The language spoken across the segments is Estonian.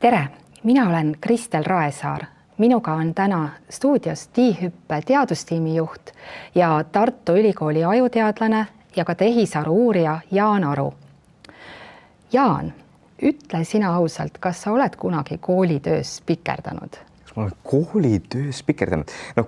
Tere, mina olen Kristel Raesaar. Minuga on täna stuudios TIHÜPPE teadustiimi juht ja Tartu Ülikooli ajuteadlane ja ka tehisaru uurija Jaan Aru. Jaan, ütle sina ausalt, kas sa oled kunagi koolitöös spikerdanud? Ma olen koolitöös spikerdanud. No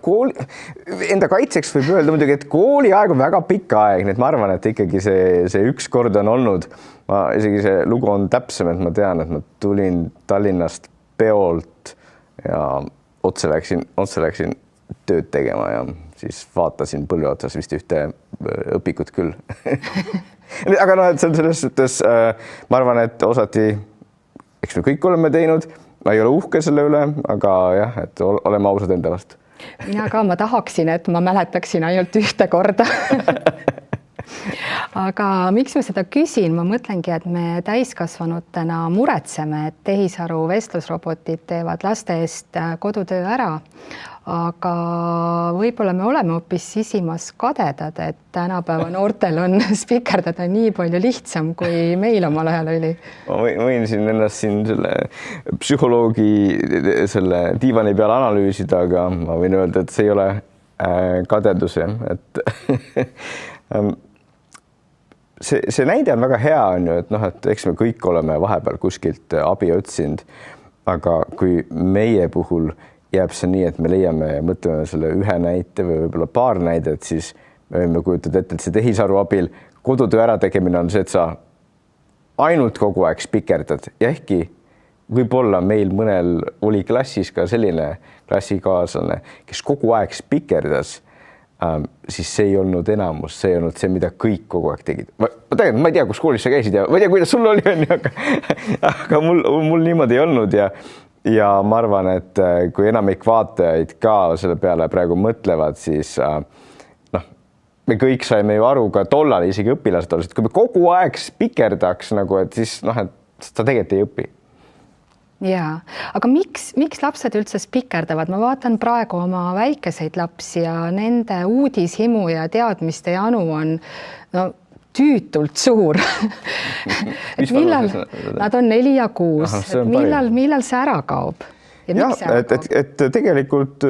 enda kaitseks võib öelda muidugi, et kooliaeg on väga pikk aeg, nii et ma arvan, et ikkagi see üks kord on olnud. Isegi see lugu on täpsem, et ma tean, et ma tulin Tallinnast peolt ja otse läksin tööd tegema ja siis vaatasin põlve otsas vist ühte õpikut küll. Aga no, et see on selles suhtes, ma arvan, et osati, eks me kõik oleme teinud, ma ei ole uhke selle üle, aga jah, et oleme ausad enda vastu. Mina ka, ma tahaksin, et ma mäletaksin ainult ühte korda. Aga miks ma seda küsin? Ma mõtlengi, et me täiskasvanutena muretseme, et tehisaru vestlusrobotid teevad laste eest kodutöö ära. Aga võib-olla me oleme hoopis sisimas kadedad, et tänapäeva noortel on spikerdada nii palju lihtsam, kui meil omal ajal oli. Ma võin ennast selle psühholoogi selle diivani peal analüüsida, aga ma võin öelda, et see ei ole kadedus. See näide on väga hea, et eks me kõik oleme vahepeal kuskilt abi otsinud, aga kui meie puhul jääb see nii, et me leiame ja mõtleme selle ühe näite või võib-olla paar näidet, siis me võime kujutada ette, et see tehisaru abil kodutöö ärategemine on see, et sa ainult kogu aeg spikerdad ja ehkki võib-olla meil mõnel oli klassis ka selline klassikaaslane, kes kogu aeg spikerdas, siis see ei olnud enamus, see ei olnud see, mida kõik kogu aeg tegid. Ma ei tea, kus koolis sa käisid ja ma ei tea, kuidas sul oli, aga mul niimoodi ei olnud ja ma arvan, et kui enamik vaatajaid ka selle peale praegu mõtlevad, siis me kõik saime ju aru ka tollal, isegi õpilased olid, et kui me kogu aeg spikerdaks, et siis et ta tegelikult ei õpi. Jaa, aga miks lapsed üldse spikerdavad? Ma vaatan praegu oma väikeseid lapsi ja nende uudishimu ja teadmiste janu on tüütult suur. Nad on 4 ja 6. Millal see ära kaob? Et tegelikult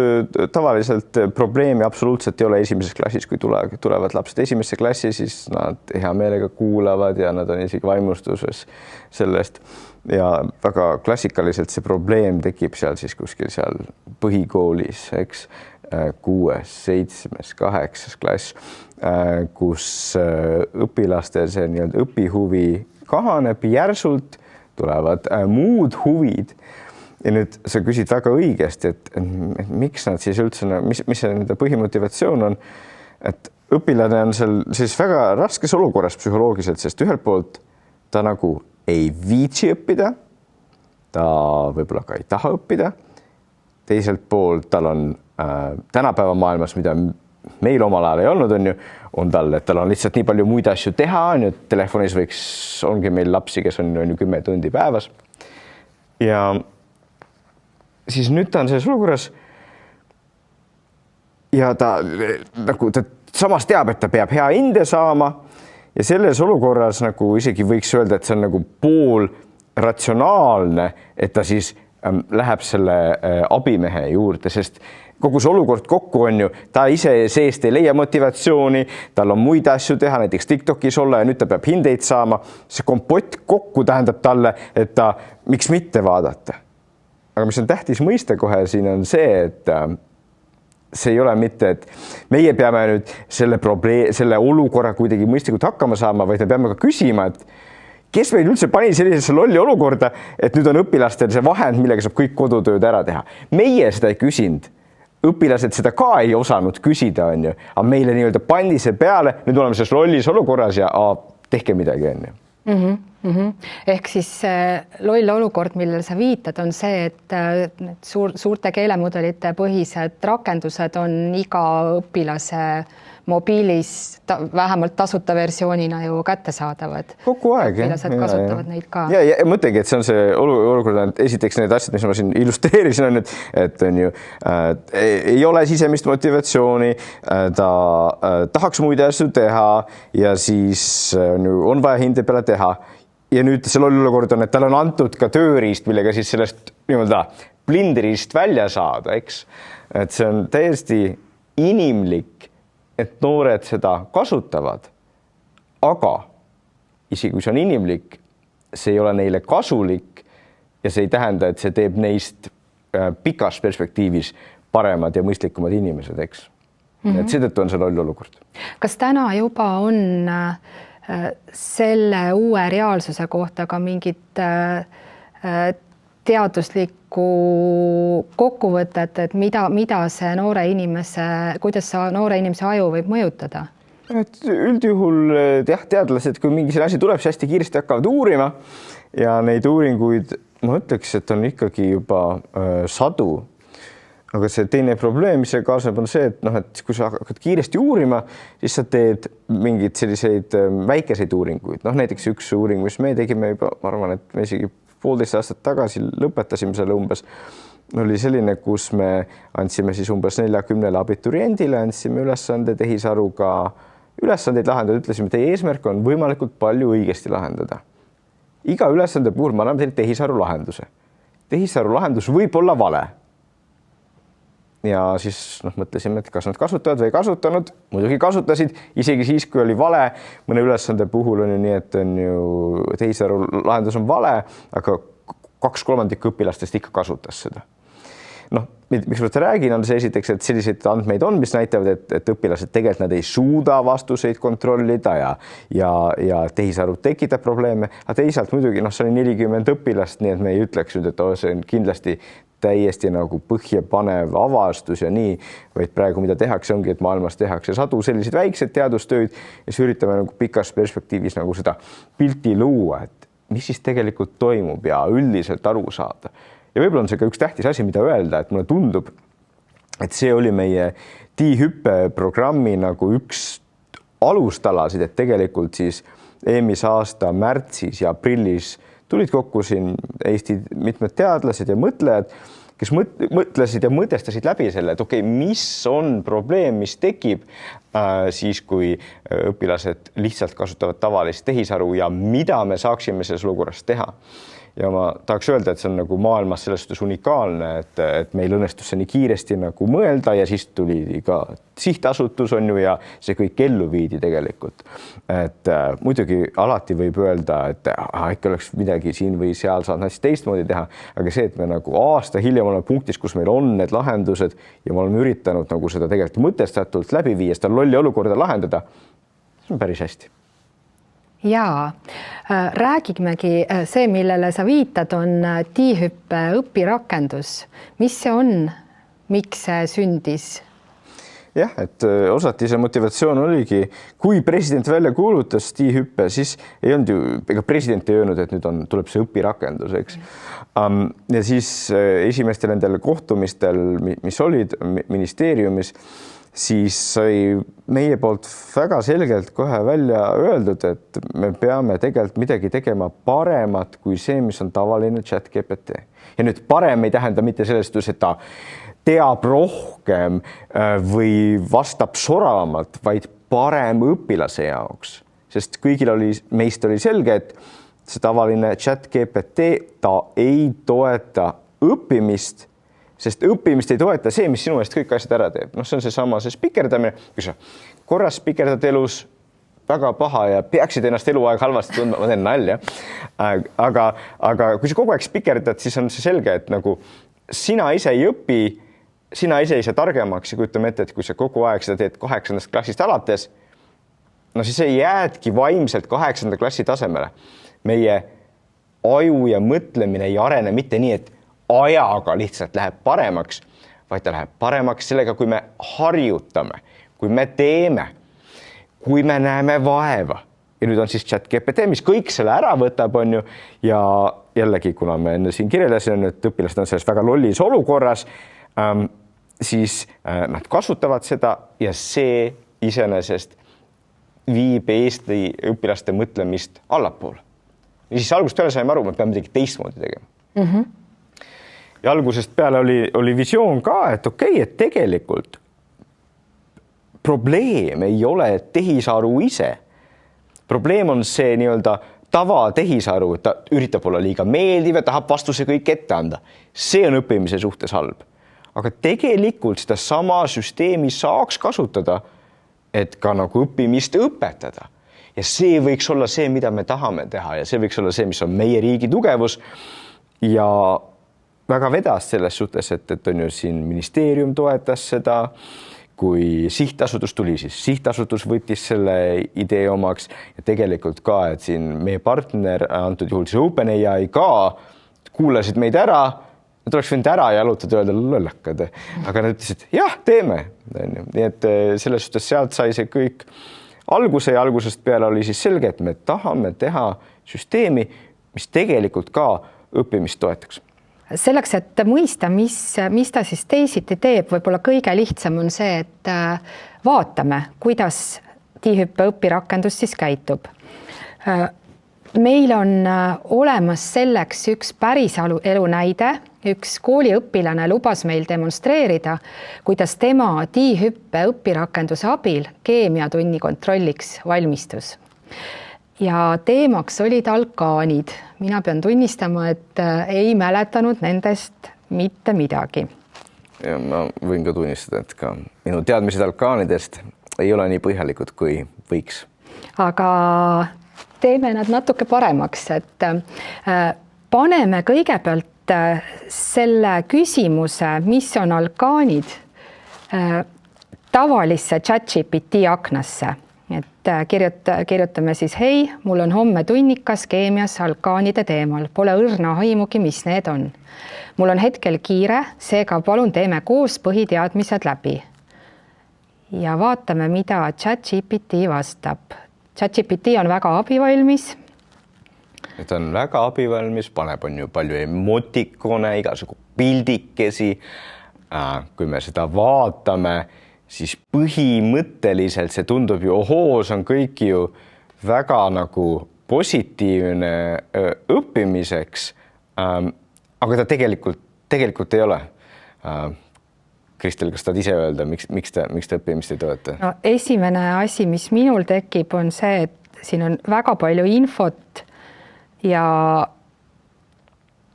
tavaliselt probleemi absoluutselt ei ole esimeses klassis, kui tulevad lapsed esimesse klassi, siis nad hea meelega kuulavad ja nad on isegi vaimustuses sellest. Ja väga klassikaliselt see probleem tekib seal siis kuskil seal põhikoolis, eks, 6., 7., 8. klass, kus õpilastel see nii-öelda õpihuvi kahaneb järsult, tulevad muud huvid. Ja nüüd sa küsid väga õigesti, et miks nad siis üldse, mis see nende põhimotivatsioon on, et õpilane on seal siis väga raskes olukorras psühholoogiliselt, sest ühelt poolt ta nagu ei viitsi õppida, ta võib-olla ka ei taha õppida, teiselt poolt tal on tänapäeva maailmas, mida meil omal ajal ei olnud, on tal, et tal on lihtsalt nii palju muid asju teha, telefonis ongi meil lapsi, kes on 10 tundi päevas ja siis nüüd ta on selles olukorras ja ta samas teab, et ta peab hea hinde saama ja selles olukorras isegi võiks öelda, et see on pool ratsionaalne, et ta siis läheb selle abimehe juurde, sest kogu see olukord kokku on ta ise seest ei leia motivatsiooni, tal on muid asju teha, näiteks TikTokis olla ja nüüd ta peab hindeid saama. See kompott kokku tähendab talle, et ta miks mitte vaadata. Aga mis on tähtis mõista kohe siin on see, et see ei ole mitte, et meie peame nüüd selle olukorra kuidagi mõistlikult hakkama saama, vaid me peame ka küsima, et kes meil üldse pani sellisesse lolli olukorda, et nüüd on õpilastel see vahend, millega saab kõik kodutööd ära teha. Meie seda ei küsinud. Õpilased seda ka ei osanud küsida, aga meile nii-öelda pandi see peale, nüüd oleme selles lollis olukorras ja tehke midagi. Ehk siis loll olukord, millele sa viitad, on see, et suurte keelemudelite põhised rakendused on iga õpilase mobiilis vähemalt tasuta versioonina ju kättesaadavad. Kogu aeg. Õpilased kasutavad neid ka. Ja mõtlegi, et see on see olukord, et esiteks need asjad, mis ma siin illustreerisin, on, et on ju, ei ole sisemist motivatsiooni, ta tahaks muid asju teha ja siis on vaja hinde peale teha. ja nüüd see loll olukord on, et tal on antud ka tööriist, millega siis sellest nii-öelda blinderist välja saada, eks. Et see on täiesti inimlik, et noored seda kasutavad, aga isegi kui see on inimlik, see ei ole neile kasulik ja see ei tähenda, et see teeb neist pikas perspektiivis paremad ja mõistlikumad inimesed, eks. Et seetõttu on see loll olukord. Kas täna juba on selle uue reaalsuse kohta ka mingit teaduslikku kokkuvõtet, et mida see kuidas see noore inimese aju võib mõjutada? Et üldjuhul teadlased, kui mingi asi tuleb, siis hästi kiiresti hakkavad uurima ja neid uuringuid, ma ütleks, et on ikkagi juba sadu. Aga see teine probleem, mis see kaasneb, on see, et kui sa hakkad kiiresti uurima, siis sa teed mingeid selliseid väikeseid uuringuid. Näiteks üks uuring, mis me tegime juba, ma arvan, et me isegi 1,5 aastat tagasi lõpetasime selle umbes, oli selline, kus me andsime siis umbes 40 abituriendile, andsime ülesande tehisaruga ülesandeid lahendada, ütlesime, teie eesmärk on võimalikult palju õigesti lahendada. Iga ülesande puhul ma anname teile tehisaru lahenduse. Tehisaru lahendus võib olla vale. Ja siis mõtlesime, et kas nad kasutavad või ei kasutanud. Muidugi kasutasid, isegi siis, kui oli vale. Mõne ülesande puhul on ju nii, et on ju tehisaru lahendus on vale, aga 2/3 õpilastest ikka kasutas seda. Miks ma seda räägin, on see esiteks, et selliseid andmeid on, mis näitavad, et õpilased tegelikult nad ei suuda vastuseid kontrollida ja tehisarud tekitab probleeme. Aga teisalt muidugi, see oli 40 õpilast, nii et me ei ütleks nüüd, et see on kindlasti täiesti nagu põhjapanev avastus ja nii, vaid praegu mida tehakse ongi, et maailmas tehakse sadu selliseid väikseid teadustööd ja siis üritame nagu pikas perspektiivis nagu seda pilti luua, et mis siis tegelikult toimub ja üldiselt aru saada. Ja võib-olla on see ka üks tähtis asi, mida öelda, et mulle tundub, et see oli meie T-hüppe programmi nagu üks alustalasid, et tegelikult siis eelmise aasta märtsis ja aprillis tulid kokku siin Eesti mitmed teadlased ja mõtlejad, kes mõtlesid ja mõtestasid läbi selle, et okei, mis on probleem, mis tekib siis, kui õpilased lihtsalt kasutavad tavalist tehisaru ja mida me saaksime selles olukorras teha. Ja ma tahaks öelda, et see on nagu maailmas selles suhtes unikaalne, et meil õnnestus see nii kiiresti nagu mõelda ja siis tuli ka sihtasutus on ju ja see kõik ellu viidi tegelikult. Et muidugi alati võib öelda, et ikka oleks midagi siin või seal saad näiteks teistmoodi teha, aga see, et me nagu aasta hiljem oleme punktis, kus meil on need lahendused ja me oleme üritanud nagu seda tegelikult mõtestatult läbi viia, seda lolli olukorda lahendada, see on päris hästi. Jaa, räägimegi see, millele sa viitad, on T-hüppe õpirakendus. Mis see on? Miks see sündis? Jah, et osati see motivatsioon oligi, kui president välja kuulutas T-hüppe, siis ei olnud ju, ega president ei öelnud, et nüüd tuleb see õpirakendus, eks. Ja siis esimestel nendel kohtumistel, mis olid ministeeriumis, siis sai meie poolt väga selgelt kohe välja öeldud, et me peame tegelikult midagi tegema paremat kui see, mis on tavaline ChatGPT. Ja nüüd parem ei tähenda mitte sellest, et ta teab rohkem või vastab soravamalt, vaid parem õpilase jaoks. Sest kõigil meist oli selge, et see tavaline ChatGPT, ta ei toeta õppimist, sest õppimist ei toeta see, mis sinu eest kõik asjad ära teeb. See on seesama see spikerdamine, kui sa korras spikerdad elus väga paha ja peaksid ennast eluaeg halvasti tundma, ma teen nalja. Aga kui sa kogu aeg spikerdad, siis on see selge, et nagu sina ise ei õpi, sina ise ei saa targemaks ja kujutame ette, et kui sa kogu aeg seda teed 8. klassist alates, siis ei jäädki vaimselt 8. klassi tasemele. Meie aju ja mõtlemine ei arene mitte nii, et ajaga lihtsalt läheb paremaks, vaid ta läheb paremaks sellega, kui me harjutame, kui me teeme, kui me näeme vaeva. Ja nüüd on siis ChatGPT, mis kõik selle ära võtab, on ju, ja jällegi, kuna me enne siin kirjeldasin, et õpilased on selles väga lollis olukorras, siis nad kasutavad seda ja see iseenesest viib Eesti õpilaste mõtlemist allapoole. Ja siis algusest peale saime aru, me peame midagi teistmoodi tegema. Ja algusest peale oli visioon ka, et okei, et tegelikult probleem ei ole tehisaru ise. Probleem on see nii-öelda tavatehisaru, et ta üritab olla liiga meeldiv ja tahab vastuse kõik ette anda. See on õppimise suhtes halb. Aga tegelikult seda sama süsteemi saaks kasutada, et ka nagu õppimist õpetada. Ja see võiks olla see, mida me tahame teha ja see võiks olla see, mis on meie riigi tugevus ja väga vedas selles suhtes, et on ju siin ministeerium toetas seda, kui sihtasutus tuli, siis sihtasutus võttis selle idee omaks ja tegelikult ka, et siin meie partner, antud juhul siis OpenAI ka, kuulasid meid ära, nad oleks võinud ära jalutada, öelda lollakad, aga nad ütlesid, jah, teeme. Nii et selles suhtes sealt sai see kõik alguse ja algusest peale oli siis selge, et me tahame teha süsteemi, mis tegelikult ka õppimist toetaks. Selleks, et mõista, mis ta siis teisiti teeb, võib-olla kõige lihtsam on see, et vaatame, kuidas tiihüppe õpirakendus siis käitub. Meil on olemas selleks üks päris elu näide, üks kooliõpilane lubas meil demonstreerida, kuidas tema tiihüppe õpirakenduse abil keemiatunni kontrolliks valmistus. Ja teemaks olid alkaanid. Mina pean tunnistama, et ei mäletanud nendest mitte midagi. Ja ma võin ka tunnistada, et ka minu teadmised alkaanidest ei ole nii põhjalikud, kui võiks. Aga teeme nad natuke paremaks, et paneme kõigepealt selle küsimuse, mis on alkaanid, tavalisse ChatGPT aknasse. Et kirjutame siis, hei, mul on homme tunnikas keemias alkaanide teemal. Pole õrna aimugi, mis need on. Mul on hetkel kiire, seega palun teeme koos põhiteadmised läbi. Ja vaatame, mida ChatGPT vastab. ChatGPT on väga abivalmis. Ta on väga abivalmis, paneb on ju palju emotikone, igasugu pildikesi. Kui me seda vaatame, siis põhimõtteliselt see tundub ju, see on kõik ju väga nagu positiivne õppimiseks, aga ta tegelikult ei ole. Kristel, kas tahad ise öelda, miks ta õppimist ei toeta? No, esimene asi, mis minul tekib, on see, et siin on väga palju infot ja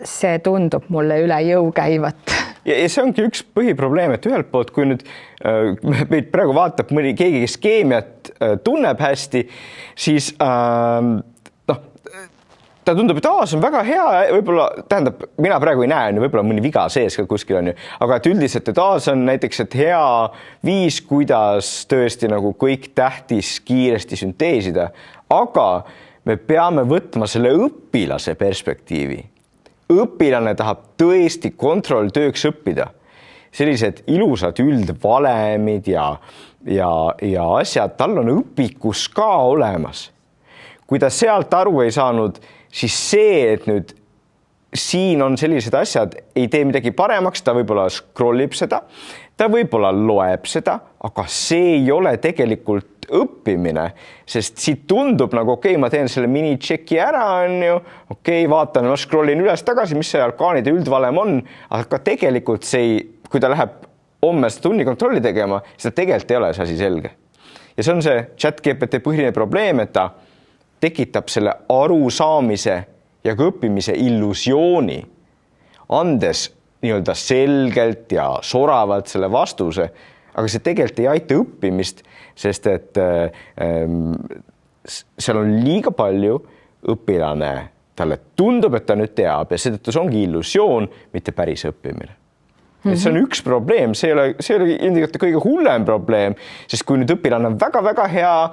see tundub mulle üle jõu käivat. Ja see ongi üks põhiprobleem, et ühelt poolt, kui nüüd meid praegu vaatab keegi, kes keemiat tunneb hästi, siis ta tundub, et see on väga hea, võib-olla, tähendab, mina praegu ei näe, võib-olla mõni viga sees ka kuskil on ju, aga et üldiselt, et see on näiteks, et hea viis, kuidas tõesti nagu kõik tähtis kiiresti sünteesida, aga me peame võtma selle õpilase perspektiivi. Õpilane tahab tõesti kontrolltööks õppida. Sellised ilusad üldvalemid ja asjad, tal on õpikus ka olemas. Kui ta sealt aru ei saanud, siis see, et nüüd siin on sellised asjad, ei tee midagi paremaks, ta võib-olla scrollib seda, ta võib-olla loeb seda, aga see ei ole tegelikult õppimine, sest siit tundub nagu ma teen selle mini-tšeki ära, on ju, vaatan, scrollin üles tagasi, mis see alkaanide üldvalem on, aga tegelikult kui ta läheb homme seda tunni kontrolli tegema, siis ta tegelikult ei ole see asi selge. Ja see on see ChatGPT põhiline probleem, et ta tekitab selle arusaamise ja ka õppimise illusiooni, andes nii-öelda selgelt ja soravalt selle vastuse, aga see tegelikult ei aita õppimist, sest et seal on liiga palju õpilane, talle tundub, et ta nüüd teab ja seetõttu see ongi illusioon, mitte päris õppimine. See on üks probleem, see ei ole ilmselt kõige hullem probleem, sest kui nüüd õpilane on väga-väga hea,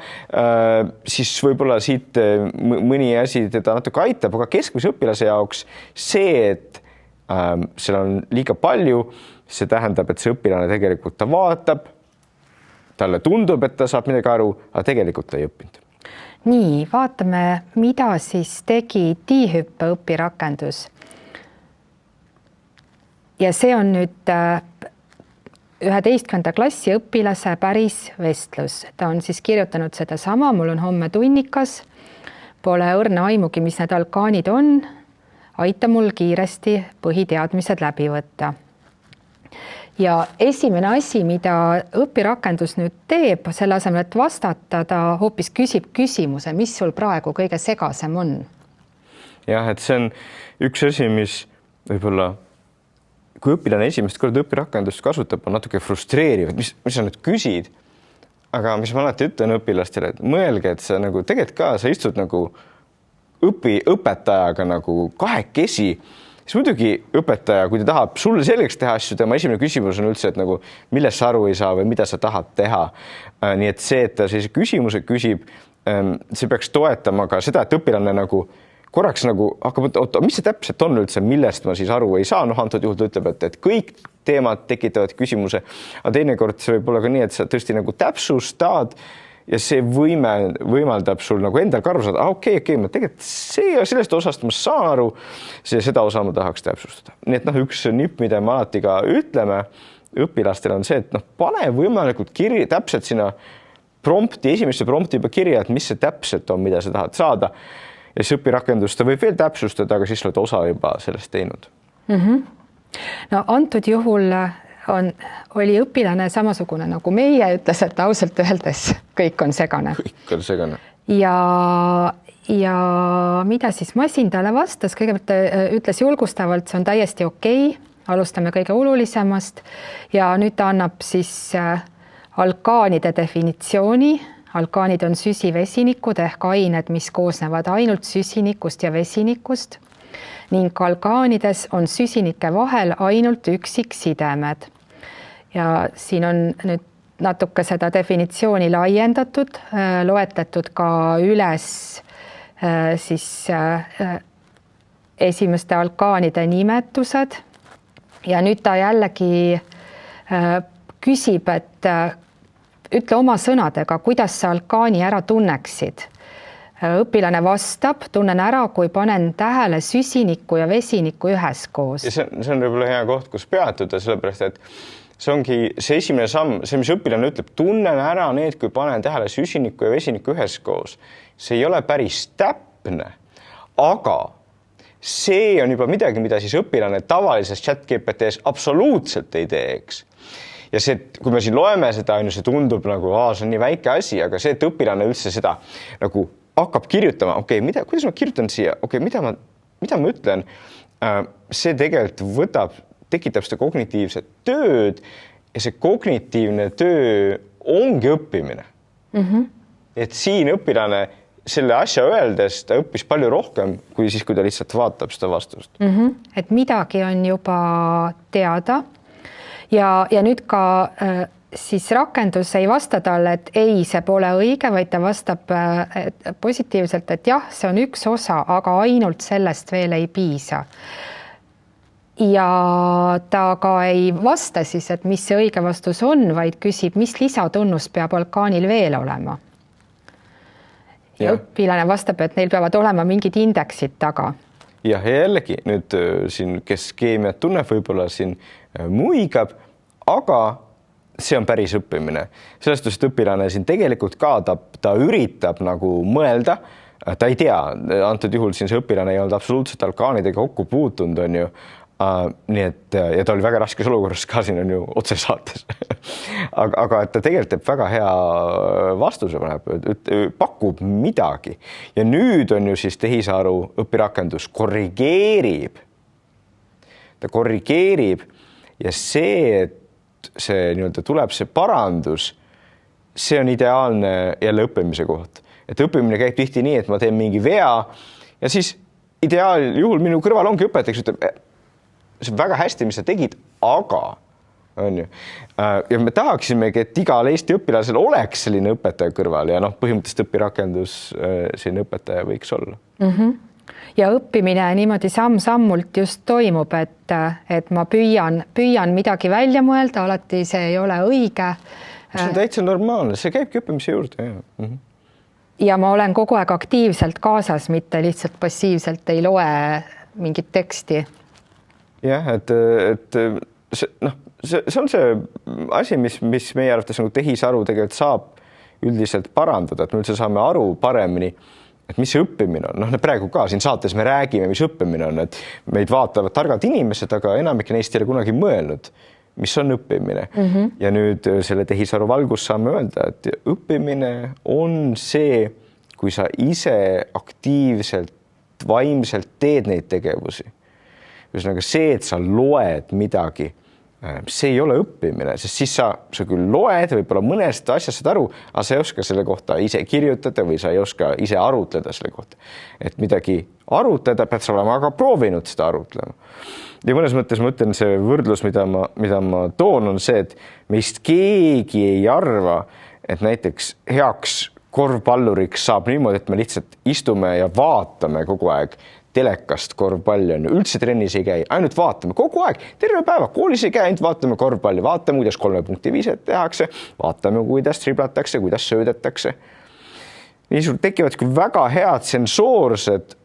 siis võib-olla siit mõni asi teda natuke aitab, aga keskmise õpilase jaoks see, et seal on liiga palju, see tähendab, et see õpilane tegelikult ta vaatab, talle tundub, et ta saab midagi aru, aga tegelikult ta ei õppinud. Nii, vaatame, mida siis tegi tiihüppe õpirakendus. Ja see on nüüd 11. klassi õpilase päris vestlus. Ta on siis kirjutanud seda sama, mul on homme tunnikas, pole õrna aimugi, mis need alkaanid on, aita mul kiiresti põhiteadmised läbi võtta. ja esimene asi, mida õpirakendus nüüd teeb, selle asemel, et vastata, ta hoopis küsib küsimuse, mis sul praegu kõige segasem on. Jah, et see on üks asi, mis võib-olla kui õpilane esimest korda õpirakendust kasutab, on natuke frustreeriv, et mis sa nüüd küsid, aga mis ma alati ütlen õpilastele, et mõelge, et sa nagu tegelikult ka, sa istud nagu õpetajaga nagu kahekesi, siis muidugi õpetaja, kui ta tahab sulle selgeks teha asju, tema esimene küsimus on üldse, et nagu millest sa aru ei saa või mida sa tahad teha. Nii et see, et ta sellise küsimuse küsib, see peaks toetama ka seda, et õpilane nagu korraks nagu hakkab, oota, mis see täpselt on üldse, millest ma siis aru ei saa, antud juhul ta ütleb, et kõik teemad tekitavad küsimuse, aga teinekord see võib olla ka nii, et sa tõesti nagu täpsustad ja see võimaldab sul nagu endal ka aru saada, okei, ma tegelikult sellest osast ma saan aru, seda osa ma tahaks täpsustada. Nii et üks nipp, mida me alati ka ütleme õpilastele on see, et pane võimalikult täpselt sinna esimesse prompti juba kirja, et mis see täpselt on, mida sa tahad saada. Ja siis õpirakendust ta võib veel täpsustada, aga siis oled osa juba sellest teinud. No antud juhul oli õpilane samasugune nagu meie, ütles, et ausalt öeldes kõik on segane. Kõik on segane. Ja mida siis masin talle vastas, kõigepealt ütles julgustavalt, see on täiesti okei, alustame kõige olulisemast ja nüüd ta annab siis alkaanide definitsiooni. Alkaanid on süsivesinikud ehk ained, mis koosnevad ainult süsinikust ja vesinikust ning alkaanides on süsinike vahel ainult üksiksidemed. Ja siin on nüüd natuke seda definitsiooni laiendatud, loetletud ka üles siis esimeste alkaanide nimetused ja nüüd ta jällegi küsib, et ütle oma sõnadega, kuidas sa alkaani ära tunneksid. Õpilane vastab, tunnen ära, kui panen tähele süsinikku ja vesiniku üheskoos. Ja see on võib-olla hea koht, kus peatuda, sellepärast, et see ongi see esimene samm, see, mis õpilane ütleb, tunnen ära need, kui panen tähele süsinikku ja vesiniku üheskoos. See ei ole päris täpne, aga see on juba midagi, mida siis õpilane tavalises chat-GPTs absoluutselt ei teeks. Ja see, kui me siin loeme seda, see tundub nagu, see on nii väike asi, aga see, et õpilane üldse seda nagu hakkab kirjutama, kuidas ma kirjutan siia, mida ma ütlen, see tegelikult tekitab seda kognitiivset tööd ja see kognitiivne töö ongi õppimine. Et siin õpilane selle asja öeldes ta õppis palju rohkem kui siis, kui ta lihtsalt vaatab seda vastust. Et midagi on juba teada. Ja nüüd ka siis rakendus ei vasta talle, et ei, see pole õige, vaid ta vastab positiivselt, et jah, see on üks osa, aga ainult sellest veel ei piisa. Ja ta ka ei vasta siis, et mis see õige vastus on, vaid küsib, mis lisatunnus peab alkaanil veel olema. Ja õpilane vastab, et neil peavad olema mingid indeksid taga. Ja jällegi nüüd siin, kes keemiat tunneb, võib-olla siin muigab, aga see on päris õppimine. Sellest, et õpilane siin tegelikult ka, ta üritab nagu mõelda, ta ei tea, antud juhul siin see õpilane ei olnud absoluutselt alkaanidega kokku puutunud, on ju, nii et ja ta oli väga raskes olukorras ka, siin on ju otsesaates. aga et ta tegelikult teeb väga hea vastuse, pakub midagi ja nüüd on ju siis tehisaru õpirakendus korrigeerib. Ta korrigeerib ja see, et see nii-öelda tuleb see parandus, see on ideaalne jälle õppimise koht. Et õppimine käib tihti nii, et ma teen mingi vea ja siis ideaaljuhul minu kõrval ongi õpetajaks, ütleb, see on väga hästi, mis sa tegid, aga on ju. Ja me tahaksimegi, et igal Eesti õpilasel oleks selline õpetaja kõrval ja põhimõtteliselt õpirakendus selline õpetaja võiks olla. Ja õppimine niimoodi samm-sammult just toimub, et ma püüan midagi välja mõelda, alati see ei ole õige. See on täitsa normaalne, see käibki õppimise juurde. Ja ma olen kogu aeg aktiivselt kaasas, mitte lihtsalt passiivselt ei loe mingit teksti. Jah, et see on see asi, mis meie arvates nagu tehisaru tegelikult saab üldiselt parandada, et me üldse saame aru paremini, et mis see õppimine on. Praegu ka siin saates me räägime, mis õppimine on, et meid vaatavad targad inimesed, aga enamik neist ei ole kunagi mõelnud, mis on õppimine. Ja nüüd selle tehisaru valgus saame öelda, et õppimine on see, kui sa ise aktiivselt, vaimselt teed neid tegevusi. Ühesõnaga see, et sa loed midagi, see ei ole õppimine, sest siis sa küll loed, võib-olla mõnest asjast saad aru, aga sa ei oska selle kohta ise kirjutada või sa ei oska ise arutleda selle kohta. Et midagi arutleda, pead sa olema aga proovinud seda arutlema. Ja mõnes mõttes ma ütlen, see võrdlus, mida ma toon, on see, et meist keegi ei arva, et näiteks heaks korvpalluriks saab niimoodi, et me lihtsalt istume ja vaatame kogu aeg telekast korvpalli on ju, üldse trennis ei käi, ainult vaatame kogu aeg, terve päeva, koolis ei käi, ainult vaatame korvpalli, vaatame, kuidas 3 punkti viiset tehakse, vaatame, kuidas triblatakse, kuidas söödetakse. Nii sul tekivad väga head sensoorsed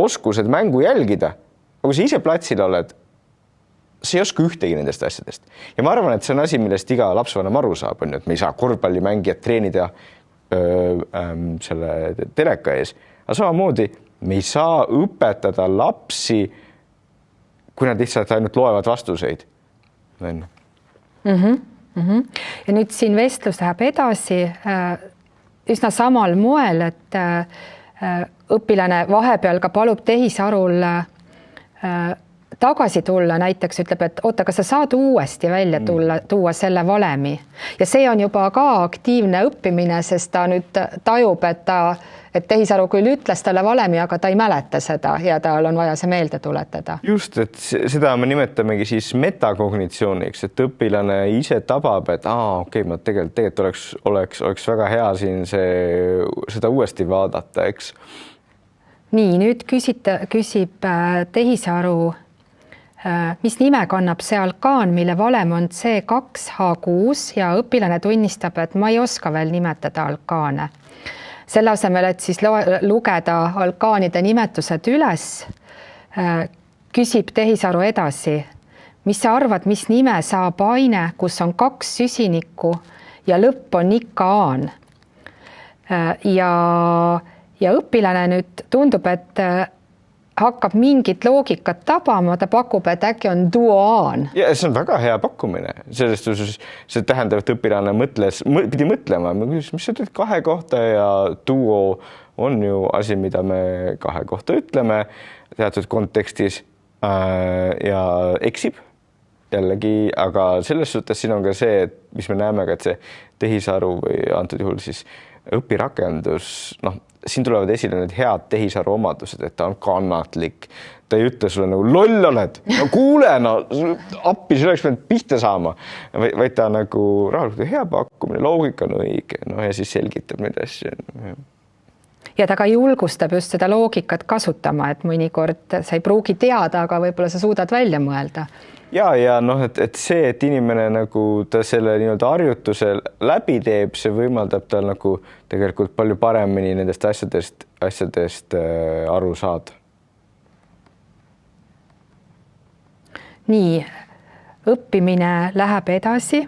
oskused mängu jälgida, aga kui sa ise platsil oled, sa ei oska ühtegi nendest asjadest. Ja ma arvan, et see on asi, millest iga lapsevanem aru saab, on ju, et me ei saa korvpallimängijat treenida selle teleka ees, aga samamoodi me ei saa õpetada lapsi, kui nad lihtsalt ainult loevad vastuseid. Ja nüüd siin vestlus läheb edasi üsna samal moel, et õpilane vahepeal ka palub tehisarul tagasi tulla, näiteks ütleb, et oota, kas sa saad uuesti välja tuua selle valemi. Ja see on juba ka aktiivne õppimine, sest ta nüüd tajub, et tehisaru küll ütles talle valemi, aga ta ei mäleta seda ja tal on vaja see meelde tuletada. Just, et seda me nimetamegi siis metakognitsiooniks, et õpilane ise tabab, et ma tegelikult oleks väga hea siin seda uuesti vaadata, eks. Nii, nüüd küsib tehisaru, mis nime kannab see alkaan, mille valem on C2H6 ja õpilane tunnistab, et ma ei oska veel nimetada alkaane. Selle asemel, et siis lugeda alkaanide nimetused üles, küsib tehisaru edasi, mis sa arvad, mis nime saab aine, kus on 2 süsinikku ja lõpp on ikka aan. Ja õpilane nüüd tundub, et hakkab mingit loogikat tabama, ta pakub, et äkki on duoaan. Ja see on väga hea pakkumine. See tähendab, et õpilane pidi mõtlema, mis sa ütled 2 kohta ja duo on ju asi, mida me 2 kohta ütleme teatud kontekstis ja eksib jällegi, aga selles suhtes siin on ka see, et mis me näeme, et see tehisaru või antud juhul siis õpirakendus, siin tulevad esile need head tehisaru omadused, et ta on kannatlik, ta ei ütle sulle nagu loll oled, no kuule, appi, see oleks pidanud pihta saama, vaid ta nagu rahulikult hea pakkumine, loogika on õige, ja siis selgitab neid asju. Ja ta ka julgustab just seda loogikat kasutama, et mõnikord sa ei pruugi teada, aga võib-olla sa suudad välja mõelda. Ja et see, et inimene nagu ta selle nii-öelda harjutuse läbi teeb, see võimaldab tal nagu tegelikult palju paremini nendest asjadest aru saada. Nii, õppimine läheb edasi.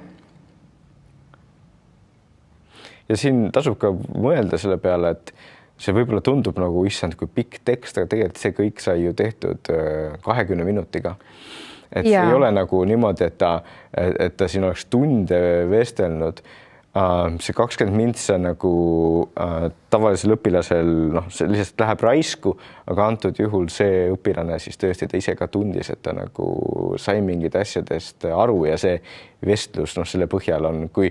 Ja siin tasub ka mõelda selle peale, et see võib-olla tundub nagu issand kui pikk tekst, aga tegelikult see kõik sai ju tehtud 20 minutiga. Et see ei ole nagu niimoodi, et ta siin oleks tunde vestelnud. See 20 mintsa nagu tavalisel õpilasel, see lihtsalt läheb raisku, aga antud juhul see õpilane siis tõesti ta ise ka tundis, et ta nagu sai mingid asjadest aru ja see vestlus, selle põhjal on, kui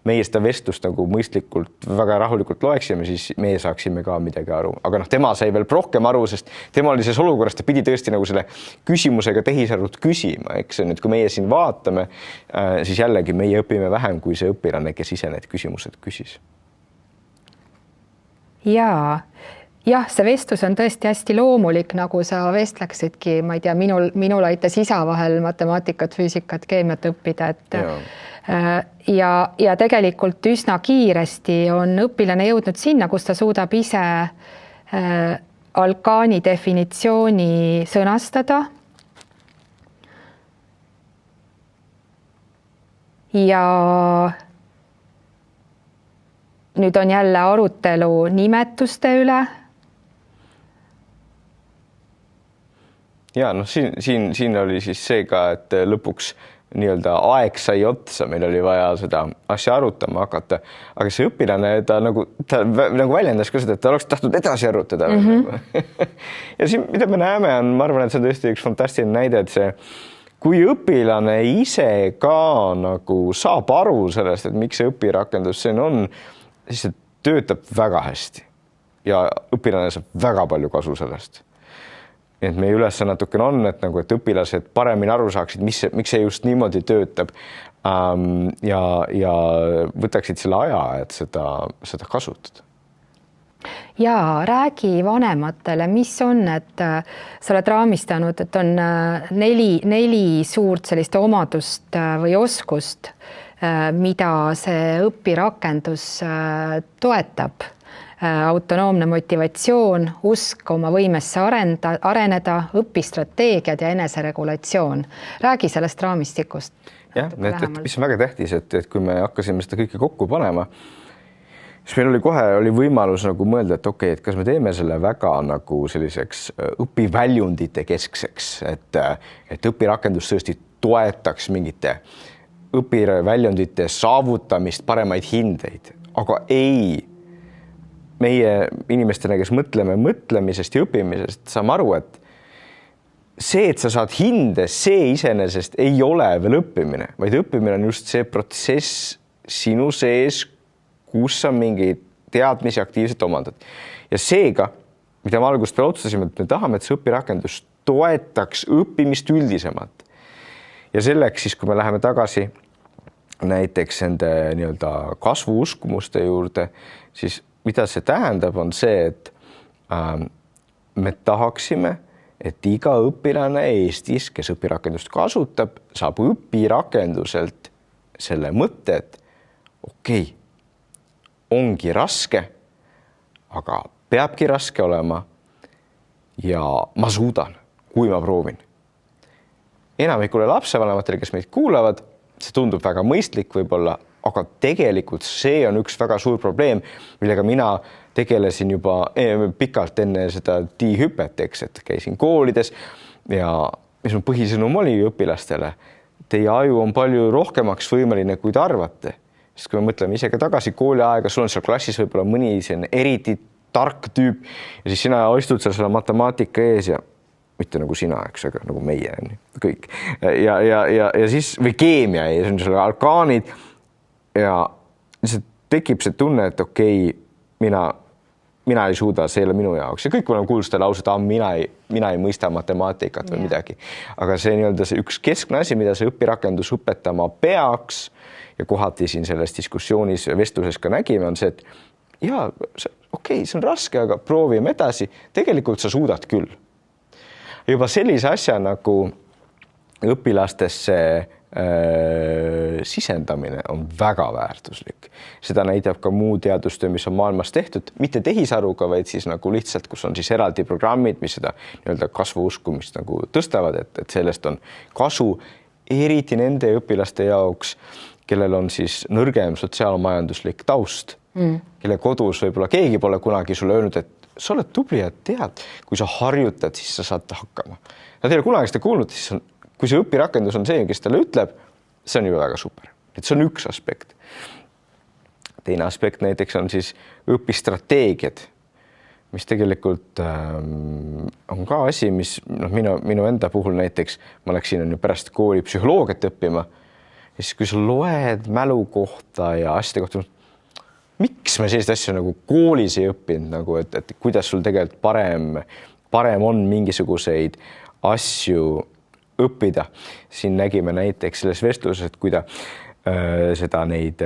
meie seda vestlust nagu mõistlikult väga rahulikult loeksime, siis meie saaksime ka midagi aru. Aga tema sai veel rohkem aru, sest tema oli selles olukorras, ta pidi tõesti nagu selle küsimusega tehisarult küsima, eks nüüd, kui meie siin vaatame, siis jällegi meie õpime vähem kui see õpilane, kes ise need küsimused küsis. Jah, see vestlus on tõesti hästi loomulik, nagu sa vestleksidki, ma ei tea, minul aitas isa vahel matemaatikat, füüsikat, keemiat õppida, et ja tegelikult üsna kiiresti on õpilane jõudnud sinna, kus ta suudab ise alkaani definitsiooni sõnastada. Ja nüüd on jälle arutelu nimetuste üle. Ja siin oli siis see ka, et lõpuks nii-öelda aeg sai otsa, meil oli vaja seda asja arutama hakata, aga see õpilane, ta nagu väljendas ka seda, et ta oleks tahtnud edasi arutada. Ja siin, mida me näeme, on, ma arvan, et see on tõesti üks fantastiline näide, et see, kui õpilane ise ka nagu saab aru sellest, et miks see õpirakendus siin on, siis see töötab väga hästi ja õpilane saab väga palju kasu sellest. Nii et meie ülesanne natukene on, et nagu, et õpilased paremini aru saaksid, miks see just niimoodi töötab ja võtaksid selle aja, et seda kasutada. Ja räägi vanematele, mis on, et sa oled raamistanud, et on neli suurt sellist omadust või oskust, mida see õpirakendus toetab. Autonoomne motivatsioon, usk oma võimesse areneda, õpistrateegiad ja eneseregulatsioon. Räägi sellest raamistikust. Jah, mis on väga tähtis, et kui me hakkasime seda kõike kokku panema, siis meil oli võimalus nagu mõelda, et okei, et kas me teeme selle väga nagu selliseks õpiväljundite keskseks, et õpirakendus tõesti toetaks mingite õpiväljundite saavutamist, paremaid hindeid, aga ei, meie inimestena, kes mõtleme mõtlemisest ja õppimisest, saame aru, et see, et sa saad hinde, see iseenesest ei ole veel õppimine, vaid õppimine on just see protsess sinu sees, kus sa mingeid teadmisi aktiivselt omandad. Ja seega, mida me algusest peale otsustasime, et me tahame, et see õpirakendus toetaks õppimist üldisemalt. Ja selleks siis, kui me läheme tagasi näiteks nende nii-öelda kasvuuskumuste juurde, siis mida see tähendab, on see, et me tahaksime, et iga õpilane Eestis, kes õpirakendust kasutab, saab õpirakenduselt selle mõtte, et okei, ongi raske, aga peabki raske olema ja ma suudan, kui ma proovin. Enamikule lapsevanematele, kes meid kuulavad, see tundub väga mõistlik võib-olla, aga tegelikult see on üks väga suur probleem, millega mina tegelesin juba pikalt enne seda D-hüpet, et käisin koolides ja mis mu põhisõnum oli õpilastele, teie aju on palju rohkemaks võimeline, kui te arvate. Sest kui me mõtleme ise ka tagasi kooliaega, sul on seal klassis võib-olla mõni eriti tark tüüp ja siis sina istud seal selle matemaatika ees ja mitte nagu sina, eks, aga nagu meie kõik. Ja siis või keemia ees on seal alkaanid ja see tekib see tunne, et okei, mina ei suuda, see ei ole minu jaoks. Ja kõik oleme kuulnud seda lauset, mina ei mõista matemaatikat või midagi. Aga see nii-öelda see üks keskne asi, mida see õpirakendus õpetama peaks ja kohati siin selles diskussioonis ja vestluses ka nägime, on see, et jaa, okei, see on raske, aga proovime edasi. Tegelikult sa suudad küll. Juba sellise asja nagu õpilastesse sisendamine on väga väärtuslik. Seda näitab ka muu teadustöö, mis on maailmas tehtud, mitte tehisaruga, vaid siis nagu lihtsalt, kus on siis eraldi programmid, mis seda nii-öelda kasvuuskumist nagu tõstavad, et sellest on kasu eriti nende õpilaste jaoks, kellel on siis nõrgem sotsiaalmajanduslik taust, kelle kodus võib-olla keegi pole kunagi sulle öelnud, et sa oled tubli ja tead, kui sa harjutad, siis sa saad hakkama. Nad ei ole kunagi seda kuulnud, siis kui see õpirakendus on see, kes talle ütleb, see on juba väga super. Et see on üks aspekt. Teine aspekt näiteks on siis õpistrateegiad, mis tegelikult on ka asi, mis minu enda puhul näiteks, ma läksin pärast kooli psühholoogiat õppima ja siis kui sa loed mälu kohta ja asjade kohta, miks me sellist asja nagu koolis ei õppinud, nagu, et kuidas sul tegelikult parem on mingisuguseid asju õppida. Siin nägime näiteks selles vestluses, et kui ta seda neid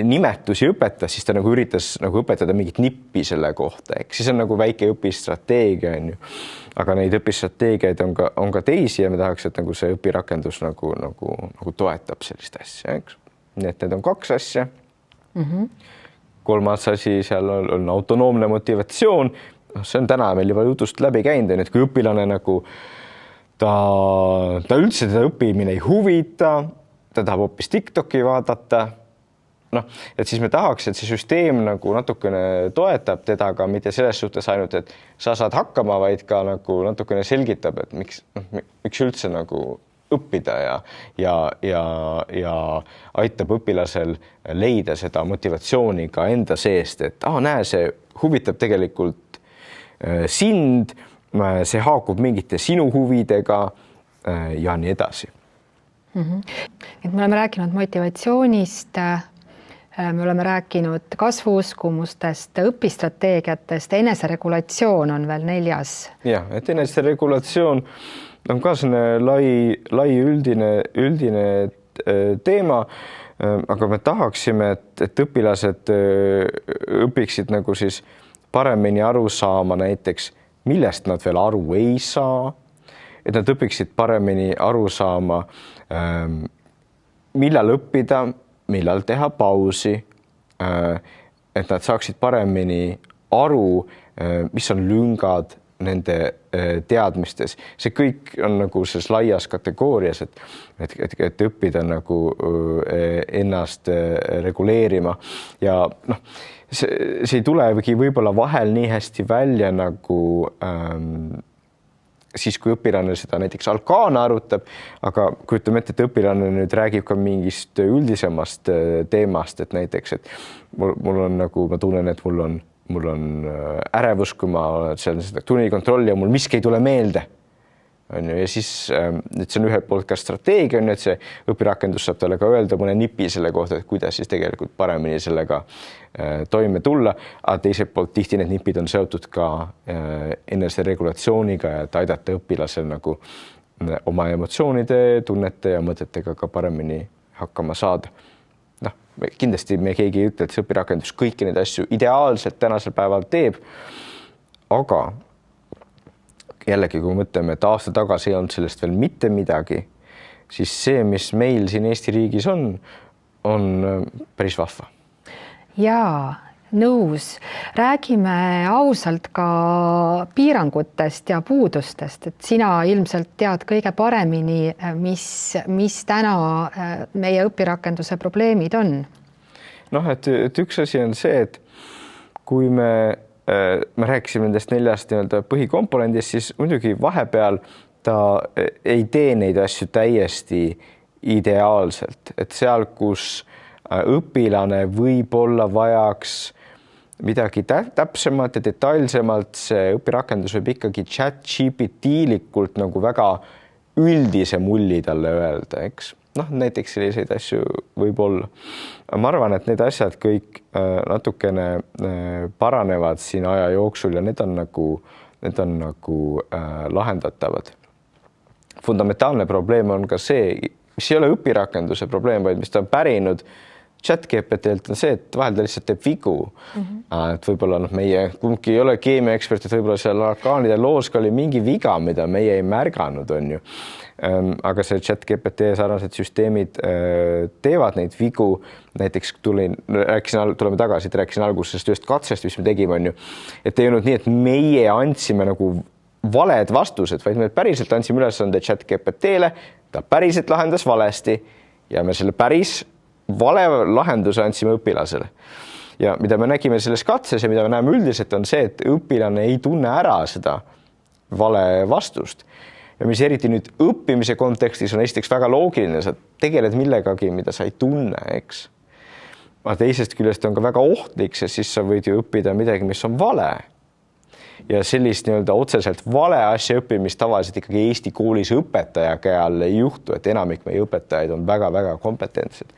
nimetusi õpetas, siis ta nagu üritas nagu õpetada mingit nippi selle kohta. Siis on nagu väike õpistrateegia, aga neid õpistrateegiaid on ka teisi ja me tahaks, et nagu see õpirakendus nagu toetab sellist asja. Eks? Nii et need on kaks asja. Kolmas asi seal on autonoomne motivatsioon. See on täna meil juba jutust läbi käinud, et kui õpilane nagu ta üldse teda õppimine ei huvita, ta tahab hoopis TikToki vaadata, et siis me tahaks, et see süsteem nagu natukene toetab teda ka mitte selles suhtes ainult, et sa saad hakkama, vaid ka nagu natukene selgitab, et miks üldse nagu õppida ja aitab õpilasel leida seda motivatsiooni ka enda seest, et näe, see huvitab tegelikult sind, see haakub mingite sinu huvidega ja nii edasi. Et me oleme rääkinud motivatsioonist, me oleme rääkinud kasvuuskumustest, õpistrateegiatest, eneseregulatsioon on veel 4. Jah, et eneseregulatsioon on ka selline lai üldine teema, aga me tahaksime, et õpilased õpiksid nagu siis paremini aru saama näiteks, millest nad veel aru ei saa, et nad õpiksid paremini aru saama, millal õppida, millal teha pausi, et nad saaksid paremini aru, mis on lüngad nende teadmistes. See kõik on nagu selles laias kategoorias, et õppida nagu ennast reguleerima ja see ei tulegi võib-olla vahel nii hästi välja nagu siis, kui õpilane seda näiteks alkaana arutab, aga kujutame ette, et õpilane nüüd räägib ka mingist üldisemast teemast, et näiteks, et mul on nagu, ma tunnen, et mul on ärevus, kui ma olen seal seda tunnikontrolli ja mul miski ei tule meelde. Ja siis et see on ühelt poolt ka strateegia, et see õpirakendus saab talle ka öelda mõne nipi selle kohta, et kuidas siis tegelikult paremini sellega toime tulla, aga teiselt poolt tihti need nipid on seotud ka eneseregulatsiooniga ja et aidata õpilasel nagu oma emotsioonide, tunnete ja mõtetega ka paremini hakkama saada. Kindlasti me keegi ei ütle, et see õpirakendus kõiki neid asju ideaalselt tänasel päeval teeb, aga jällegi, kui mõtleme, et aasta tagasi ei olnud sellest veel mitte midagi, siis see, mis meil siin Eesti riigis on päris vahva. Jaa, nõus. Räägime ausalt ka piirangutest ja puudustest, et sina ilmselt tead kõige paremini, mis täna meie õpirakenduse probleemid on. Et üks asi on see, et kui me rääkisime nendest 4 põhikomponendist, siis muidugi vahepeal ta ei tee neid asju täiesti ideaalselt, et seal, kus õpilane võib-olla vajaks midagi täpsemalt ja detailsemalt, see õpirakendus võib ikkagi ChatGPT-likult nagu väga üldise mulli talle öelda, eks? Näiteks selliseid asju võib olla. Ma arvan, et need asjad kõik natukene paranevad siin aja jooksul ja need on nagu lahendatavad. Fundamentaalne probleem on ka see, mis ei ole õpirakenduse probleem, vaid mis ta on pärinud ChatGPT-lt on see, et vahel ta lihtsalt teeb vigu. Et võib-olla meie kumbki ei ole keemiaekspert, et võib-olla seal alkaanide loos oli mingi viga, mida meie ei märganud, on ju. Aga see ChatGPT sarnased süsteemid teevad neid vigu. Näiteks tuleme tagasi, et rääkisin algusest ühest katsest, mis me tegime, on ju. Et ei olnud nii, et meie andsime nagu valed vastused, vaid me päriselt andsime ülesande ChatGPT-le, ta päriselt lahendas valesti ja me selle päris vale lahenduse andsime õpilasele. Ja mida me nägime selles katses ja mida me näeme üldiselt on see, et õpilane ei tunne ära seda vale vastust. Ja mis eriti nüüd õppimise kontekstis on esiteks väga loogiline, sa tegeled millegagi, mida sa ei tunne, eks. Aga teisest küljest on ka väga ohtlik, sest siis sa võid ju õppida midagi, mis on vale. Ja sellist otseselt vale asja õppimist tavaliselt ikkagi Eesti koolis õpetaja käe all ei juhtu, et enamik meie õpetajaid on väga-väga kompetentsed.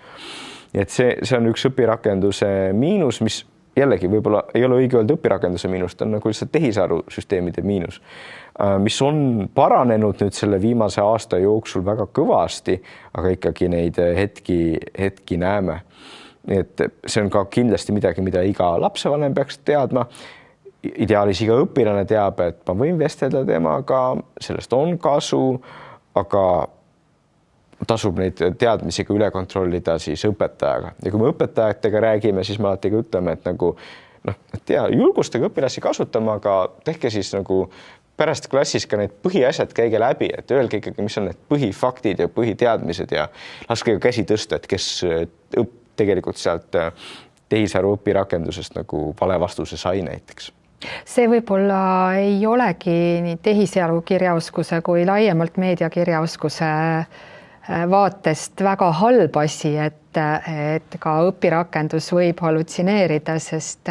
Et see on üks õpirakenduse miinus, mis jällegi võib-olla ei ole õige öelda õpirakenduse miinus, ta on nagu lihtsalt tehisarusüsteemide miinus, mis on paranenud nüüd selle viimase aasta jooksul väga kõvasti, aga ikkagi neid hetki näeme. Et see on ka kindlasti midagi, mida iga lapsevanem peaks teadma. Ideaalis iga õpilane teab, et ma võin vestelda temaga, sellest on kasu, aga tasub neid teadmisi ka üle kontrollida siis õpetajaga. Ja kui me õpetajatega räägime, siis me alati ütleme, et julgustage õpilasi kasutama, aga tehke siis nagu pärast klassis ka need põhiasjad käige läbi, et öelge ikkagi, mis on need põhifaktid ja põhiteadmised ja laske käsi tõsta, et kes tegelikult sealt tehisaru õpirakendusest nagu vale vastuse sai näiteks. See võib-olla ei olegi nii tehisaru kirjaoskuse kui laiemalt meediakirjaoskuse vaatest väga halb asi, et ka õpirakendus võib hallutseneerida, sest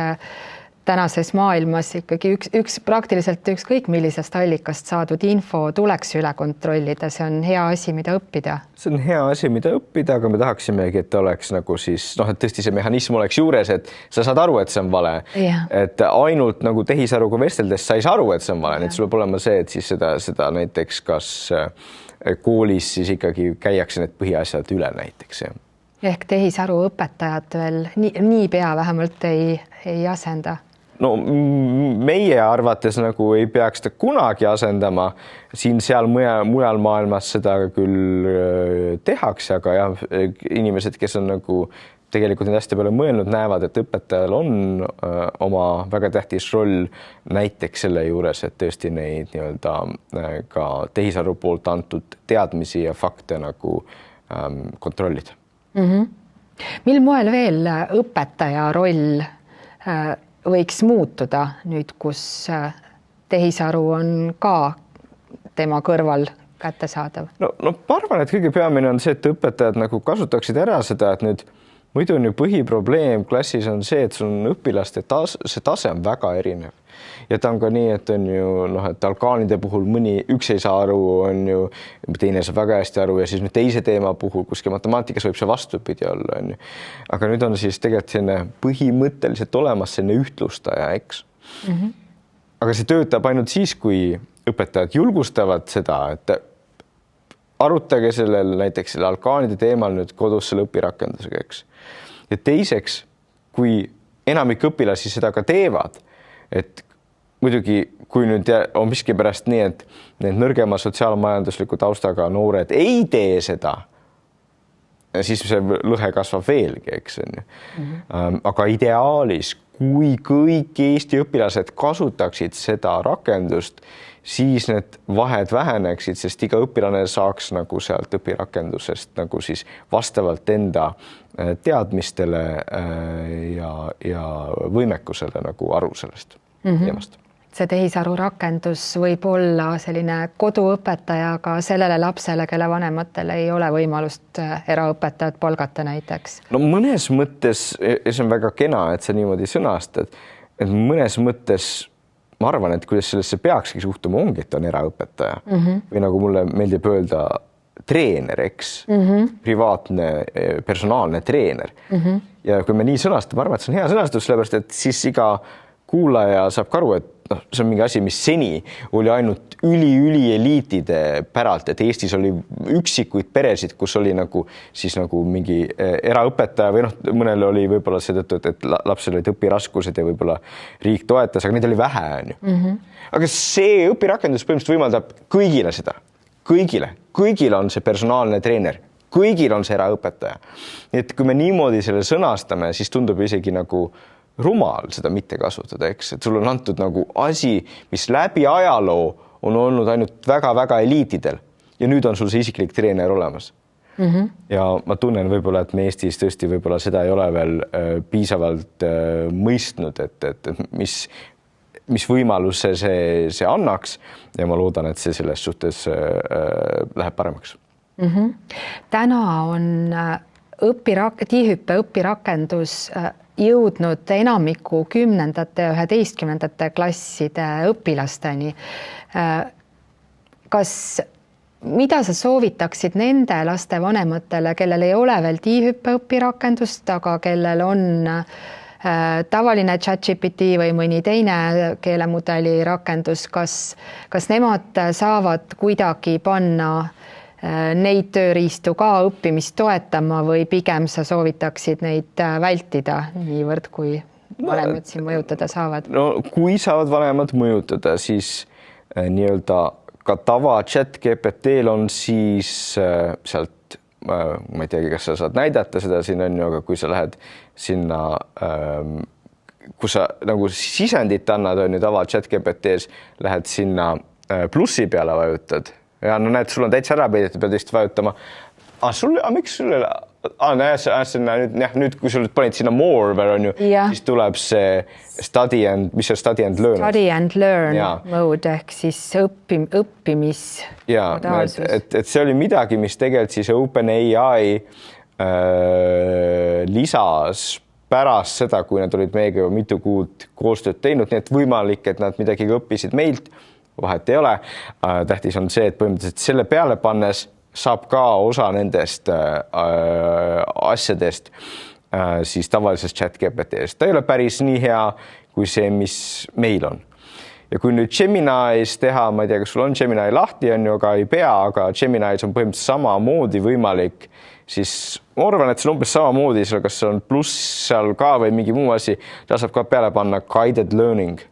tänases maailmas ikkagi üks praktiliselt ükskõik millisest allikast saadud info tuleks üle kontrollida, see on hea asi, mida õppida. See on hea asi, mida õppida, aga me tahaksimegi, et oleks nagu siis, et tõesti see mehhanism oleks juures, et sa saad aru, et see on vale. Et ainult nagu tehisaruga vesteldes sa ei saa aru, et see on vale. Nüüd sul peab olema see, et siis seda näiteks kas koolis siis ikkagi käiakse need põhiasjad üle näiteks. Ehk tehisaru õpetajad veel niipea vähemalt ei asenda. No meie arvates nagu ei peaks ta kunagi asendama, siin-seal mujal maailmas seda küll tehakse, aga jah, inimesed, kes on nagu tegelikult need hästi palju mõelnud, näevad, et õpetajal on oma väga tähtis roll näiteks selle juures, et tõesti neid nii-öelda ka tehisaru poolt antud teadmisi ja fakte nagu kontrollida. Mil moel veel õpetaja roll võiks muutuda nüüd, kus tehisaru on ka tema kõrval kättesaadav? No ma arvan, et kõige peamine on see, et õpetajad nagu kasutaksid ära seda, et nüüd muidu on ju põhiprobleem klassis on see, et sul on õpilaste see tase on väga erinev. Ja ta on ka nii, et on ju et alkaanide puhul üks ei saa aru, on ju teine saab väga hästi aru ja siis nüüd teise teema puhul, kuskil matemaatikas võib see vastupidi olla, on ju. Aga nüüd on siis tegelikult selline põhimõtteliselt olemas selline ühtlustaja, eks. Aga see töötab ainult siis, kui õpetajad julgustavad seda, et arutage sellel näiteks selle alkaanide teemal nüüd kodus selle õpirakendusega, eks. Ja teiseks, kui enamik õpilasi seda ka teevad, et muidugi, kui nüüd on miski pärast nii, et need nõrgema sotsiaalmajandusliku taustaga noored ei tee seda, siis see lõhe kasvab veelgi, eks on ju. Aga ideaalis, kui kõik Eesti õpilased kasutaksid seda rakendust, siis need vahed väheneksid, sest iga õpilane saaks nagu sealt õpirakendusest nagu siis vastavalt enda teadmistele ja võimekusele nagu aru sellest teemast. See tehisaru rakendus võib olla selline koduõpetaja ka sellele lapsele, kelle vanematel ei ole võimalust eraõpetajat palgata näiteks. No mõnes mõttes, see on väga kena, et sa niimoodi sõnastad, et mõnes mõttes ma arvan, et kuidas sellesse peakski suhtuma ongi, et on eraõpetaja või nagu mulle meeldib öelda treener, eks, privaatne, personaalne treener. Ja kui me nii sõnastame, ma arvan, et see on hea sõnastus, sellepärast, et siis iga kuulaja saab ka aru, et see on mingi asi, mis seni oli ainult üli-eliitide päralt, et Eestis oli üksikuid peresid, kus oli nagu siis nagu mingi eraõpetaja või mõnel oli võib-olla seetõttu, et lapsel olid õpiraskused ja võib-olla riik toetas, aga neid oli vähe, on ju. Aga see õpirakendus põhimõtteliselt võimaldab kõigile seda. Kõigile on see personaalne treener, kõigil on see eraõpetaja. Nii et kui me niimoodi selle sõnastame, siis tundub isegi nagu rumal seda mitte kasutada, eks, et sul on antud nagu asi, mis läbi ajaloo on olnud ainult väga-väga eliitidel ja nüüd on sul see isiklik treener olemas. Ja ma tunnen võib-olla, et me Eestis tõesti võib-olla seda ei ole veel piisavalt mõistnud, et mis võimaluse see annaks ja ma loodan, et see selles suhtes läheb paremaks. Täna on tiihüppe õpirakendus jõudnud enamiku 10. ja 11. klasside õpilasteni. Mida sa soovitaksid nende laste vanematele, kellel ei ole veel tiihüppe õpirakendust, aga kellel on tavaline ChatGPT või mõni teine keelemudeli rakendus, kas nemad saavad kuidagi panna neid tööriistu ka õppimist toetama või pigem sa soovitaksid neid vältida niivõrd, kui vanemad siin mõjutada saavad? No kui saavad vanemad mõjutada, siis nii-öelda ka tava ChatGPT-l on siis sealt, ma ei teagi, kas sa saad näidata seda siin on ju, aga kui sa lähed sinna, kus sa nagu sisendit annad, on ju tava ChatGPT-s, lähed sinna plussi peale vajutad. Ja no näed, sul on täitsa ära peidetud, pead vist vajutama Miks sulle? Nüüd, kui sul panid sinna more, siis tuleb see study and learn. Study and learn mode ehk siis õppimis. Ja, et see oli midagi, mis tegelikult siis OpenAI lisas pärast seda, kui nad olid meiega mitu kuud koostööd teinud, nii et võimalik, et nad midagi õppisid meilt, vahet ei ole. Tähtis on see, et põhimõtteliselt selle peale pannes saab ka osa nendest asjadest siis tavalisest ChatGPT-st. Ta ei ole päris nii hea kui see, mis meil on. Ja kui nüüd Geminis teha, ma ei tea, kas sul on Gemini lahti, on ju, aga ei pea, aga Geminis on põhimõtteliselt samamoodi võimalik, siis ma arvan, et see on umbes samamoodi, kas see on pluss seal ka või mingi muu asi, ta saab ka peale panna guided learning.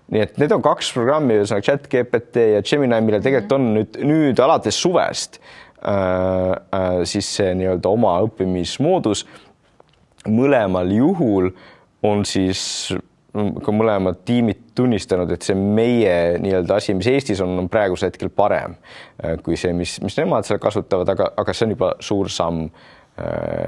Nii et need on 2 programmi, ChatGPT ja Gemini, mille tegelikult on nüüd alates suvest siis see nii-öelda oma õppimismoodus. Mõlemal juhul on siis ka mõlemad tiimid tunnistanud, et see meie nii-öelda asi, mis Eestis on praegusel hetkel parem kui see, mis nemad seal kasutavad, aga see on juba suur samm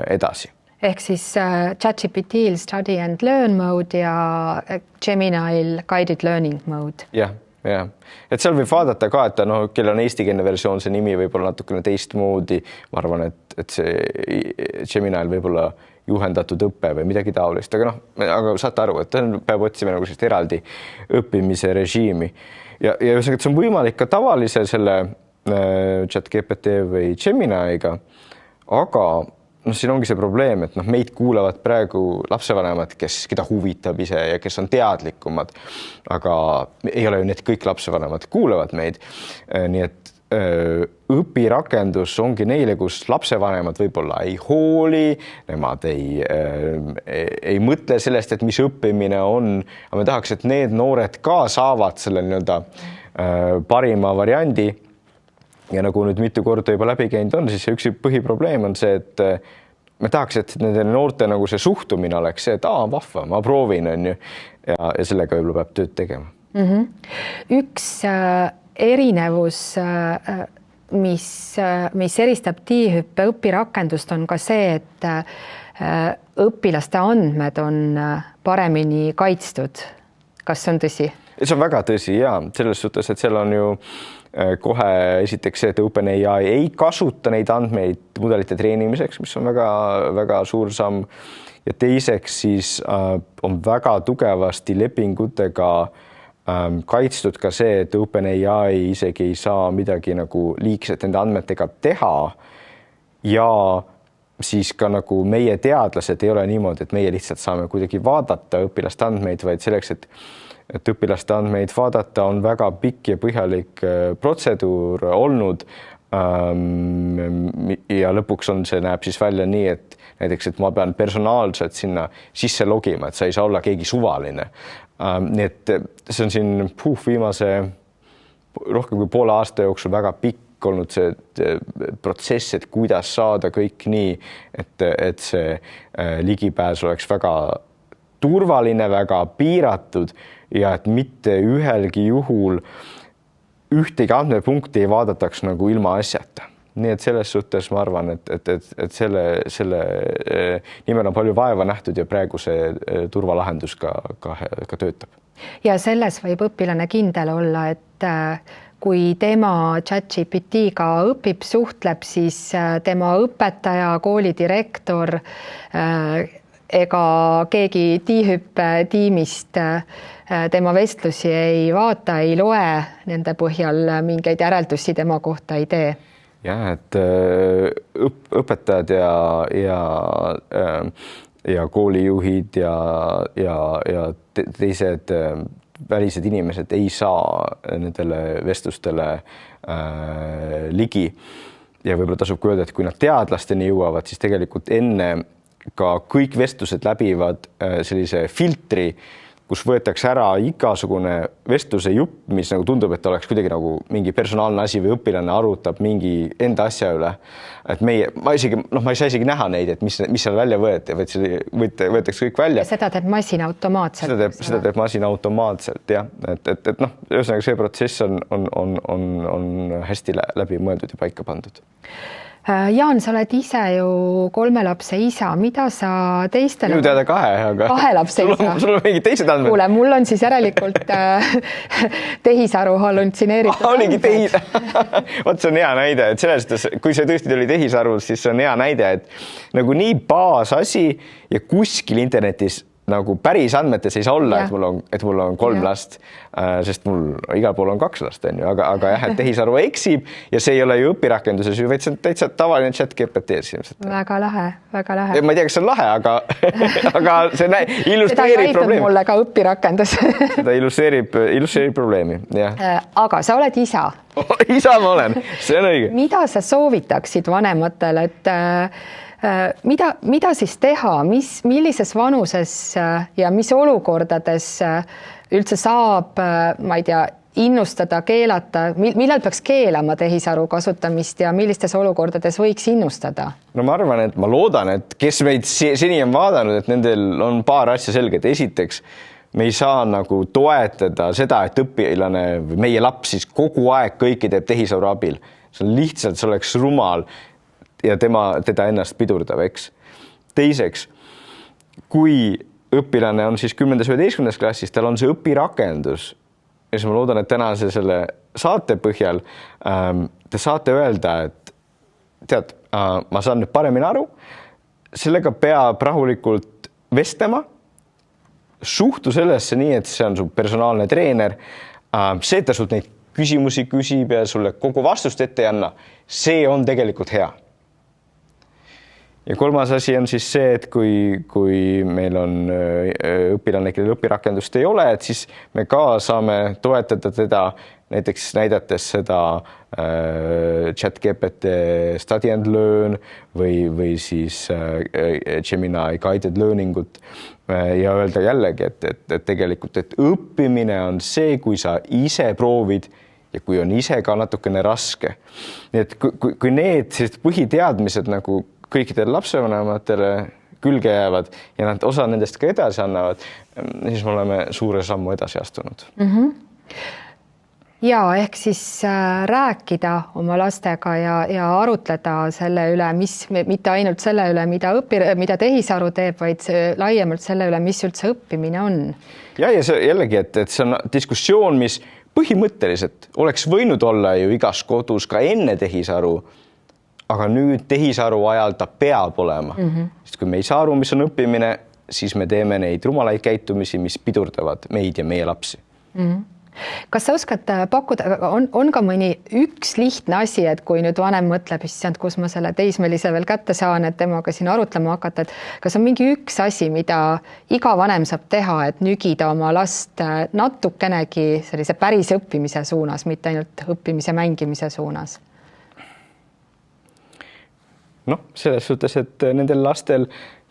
edasi. Ehk siis ChatGPT-l study and learn mode ja Geminil guided learning mode. Jah. Et seal võib vaadata ka, et kell on eestikeelne versioon, see nimi võib olla natukene teistmoodi. Ma arvan, et see Geminil võib olla juhendatud õppe või midagi taolist, aga saate aru, et peab otsima nagu sellist eraldi õppimise režiimi. Ja see on võimalik ka tavalise selle ChatGPT või Geminiga, aga siin ongi see probleem, et meid kuulavad praegu lapsevanemad, keda huvitab ise ja kes on teadlikumad, aga ei ole ju need kõik lapsevanemad kuulavad meid. Nii et õpirakendus ongi neile, kus lapsevanemad võib-olla ei hooli, nemad ei mõtle sellest, et mis õppimine on, aga me tahaks, et need noored ka saavad selle nii-öelda parima variandi. Ja nagu nüüd mitu korda juba läbi käinud on, siis üks põhiprobleem on see, et me tahaks, et nende noorte nagu see suhtumine oleks see, et vahva, ma proovin, on ju, ja sellega võib-olla peab tööd tegema. Üks erinevus, mis eristab T-hüppe õpirakendust, on ka see, et õpilaste andmed on paremini kaitstud. Kas see on tõsi? See on väga tõsi, ja selles suhtes, et seal on ju kohe esiteks see, et OpenAI ei kasuta neid andmeid mudelite treenimiseks, mis on väga suur samm. Ja teiseks siis on väga tugevasti lepingutega kaitstud ka see, et OpenAI isegi ei saa midagi nagu liigset nende andmetega teha. Ja siis ka nagu meie teadlased ei ole niimoodi, et meie lihtsalt saame kuidagi vaadata õpilaste andmeid, vaid selleks, et õpilaste andmeid vaadata, on väga pikk ja põhjalik protseduur olnud. Ja lõpuks see näeb siis välja nii, et näiteks, et ma pean personaalselt sinna sisse logima, et sa ei saa olla keegi suvaline. Nii et see on siin viimase rohkem kui poole aasta jooksul väga pikk olnud see protsess, et kuidas saada kõik nii, et see ligipääs oleks väga turvaline, väga piiratud ja et mitte ühelgi juhul ühtegi andmepunkti ei vaadataks nagu ilma asjata. Nii et selles suhtes ma arvan, et selle nimel on palju vaeva nähtud ja praegu see turvalahendus ka töötab. Ja selles võib õpilane kindel olla, et kui tema ChatGPT-ga õpib, suhtleb, siis tema õpetaja, koolidirektor ega keegi T-hüppe tiimist tema vestlusi ei vaata, ei loe, nende põhjal mingeid järeldusi tema kohta ei tee. Jah, et õpetajad ja koolijuhid ja teised välised inimesed ei saa nendele vestlustele ligi. Ja võib-olla tasub öelda, et kui nad teadlasteni jõuavad, siis tegelikult enne ka kõik vestlused läbivad sellise filtri, kus võetakse ära igasugune vestluse jupp, mis nagu tundub, et oleks kuidagi nagu mingi personaalne asi või õpilane arutab mingi enda asja üle. Et ma ei saa isegi näha neid, et mis seal välja võeti, vaid võetakse kõik välja. Ja seda teeb masin automaatselt. Seda teeb masin automaatselt, jah. Et ühesõnaga see protsess on hästi läbi mõeldud ja paika pandud. Jaan, sa oled ise ju 3 lapse isa, mida sa teistele... Minu teada 2, aga 2 lapse isa. Sul on mingi teised andmed? Kuule, mul on siis järelikult tehisaru hallutsineeritud. Oligi Vaat see on hea näide, et selles suhtes, kui see tõesti oli tehisarvul, siis see on hea näide, et nagu nii baasasi ja kuskil internetis nagu päris andmetes ei saa olla, et mul on 3 last, sest mul igal pool on 2 last, on ju, aga jah, et tehisaru eksib ja see ei ole ju õpirakenduses, vaid see on täitsa tavaline ChatGPT-s ilmselt. Väga lahe, väga lahe. Ma ei tea, kas see on lahe, aga see illustreerib probleemi. Seda mulle ka õpirakendus. Seda illustreerib probleemi, jah. Aga sa oled isa. Isa ma olen, see on õige. Mida sa soovitaksid vanematele, et mida siis teha, millises vanuses ja mis olukordades üldse saab, ma ei tea, innustada, keelata, millal peaks keelama tehisaru kasutamist ja millistes olukordades võiks innustada? No ma arvan, et ma loodan, et kes meid seni on vaadanud, et nendel on paar asja selged. Esiteks, me ei saa nagu toetada seda, et õpilane või meie laps siis kogu aeg kõiki teeb tehisaru abil. See on lihtsalt, see oleks rumal ja teda ennast pidurdab, eks. Teiseks, kui õpilane on siis 10.–11. klassis, tal on see õpirakendus ja siis ma loodan, et tänase selle saate põhjal te saate öelda, et tead, ma saan nüüd paremini aru, sellega peab rahulikult vestlema, suhtu sellesse nii, et see on su personaalne treener, see, et ta sult neid küsimusi küsib ja sulle kogu vastust ette ei anna, see on tegelikult hea. Ja 3. asi on siis see, et kui meil on õpilane, kellel õpirakendust ei ole, et siis me ka saame toetada teda näiteks näidates seda ChatGPT Study and Learn või siis Gemini Guided Learning ut ja öelda jällegi, et tegelikult, et õppimine on see, kui sa ise proovid ja kui on ise ka natukene raske. Nii et kui need põhiteadmised nagu kõikidele lapsevanematele külge jäävad ja nad osa nendest ka edasi annavad, siis me oleme suure sammu edasi astunud. Ja ehk siis rääkida oma lastega ja arutleda selle üle, mitte ainult selle üle, mida tehisaru teeb, vaid laiemalt selle üle, mis üldse õppimine on. Ja see jällegi, et see on diskussioon, mis põhimõtteliselt oleks võinud olla ju igas kodus ka enne tehisaru, aga nüüd tehisaru ajal ta peab olema. Sest kui me ei saa aru, mis on õppimine, siis me teeme neid rumalaid käitumisi, mis pidurdavad meid ja meie lapsi. Kas sa oskad pakkuda, on ka mõni üks lihtne asi, et kui nüüd vanem mõtleb, issand, kus ma selle teismelise veel kätte saan, et temaga siin arutlema hakata, et kas on mingi üks asi, mida iga vanem saab teha, et nügida oma last natukenegi sellise päris õppimise suunas, mitte ainult õppimise mängimise suunas? Noh, selles suhtes, et nendel lastel,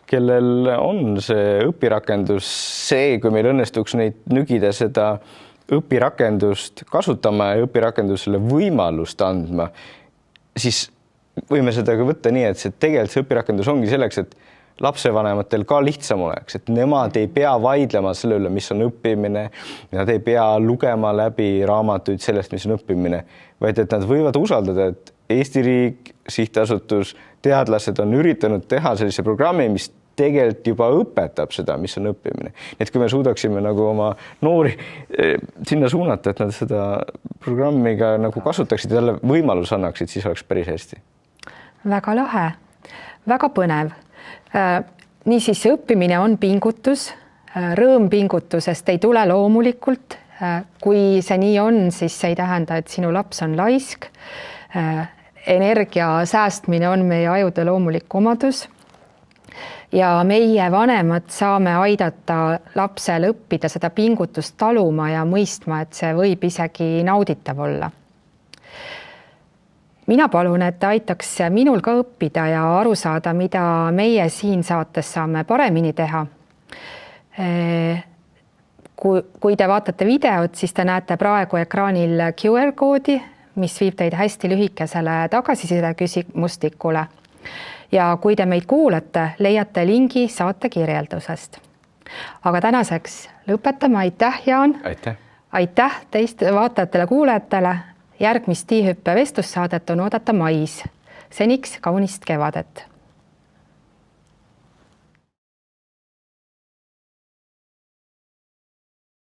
kellel on see õpirakendus, see, kui meil õnnestuks neid nügida seda õpirakendust kasutama ja õpirakendusele võimalust andma, siis võime seda ka võtta nii, et see tegelikult see õpirakendus ongi selleks, et lapsevanematel ka lihtsam oleks, et nemad ei pea vaidlema selle üle, mis on õppimine, nad ei pea lugema läbi raamatuid sellest, mis on õppimine, vaid et nad võivad usaldada, et Eesti riik, sihtasutus, teadlased on üritanud teha sellise programmi, mis tegelikult juba õpetab seda, mis on õppimine. Et kui me suudaksime nagu oma noori sinna suunata, et nad seda programmi ka nagu kasutaksid ja talle võimalus annaksid, siis oleks päris hästi. Väga lahe, väga põnev. Niisiis õppimine on pingutus, rõõm pingutusest ei tule loomulikult. Kui see nii on, siis see ei tähenda, et sinu laps on laisk. Energia säästmine on meie ajude loomulik omadus ja meie vanemad saame aidata lapsel õppida seda pingutust taluma ja mõistma, et see võib isegi nauditav olla. Mina palun, et aitaks minul ka õppida ja aru saada, mida meie siin saates saame paremini teha. Kui te vaatate videot, siis te näete praegu ekraanil QR-koodi, mis viib teid hästi lühikesele tagasiside küsimustikule. Ja kui te meid kuulate, leiate lingi saate kirjeldusest. Aga tänaseks lõpetame. Aitäh, Jaan! Aitäh teist vaatajatele, kuulajatele! Järgmist Tiihüppe vestlussaadet on oodata mais. seniks kaunist kevadet!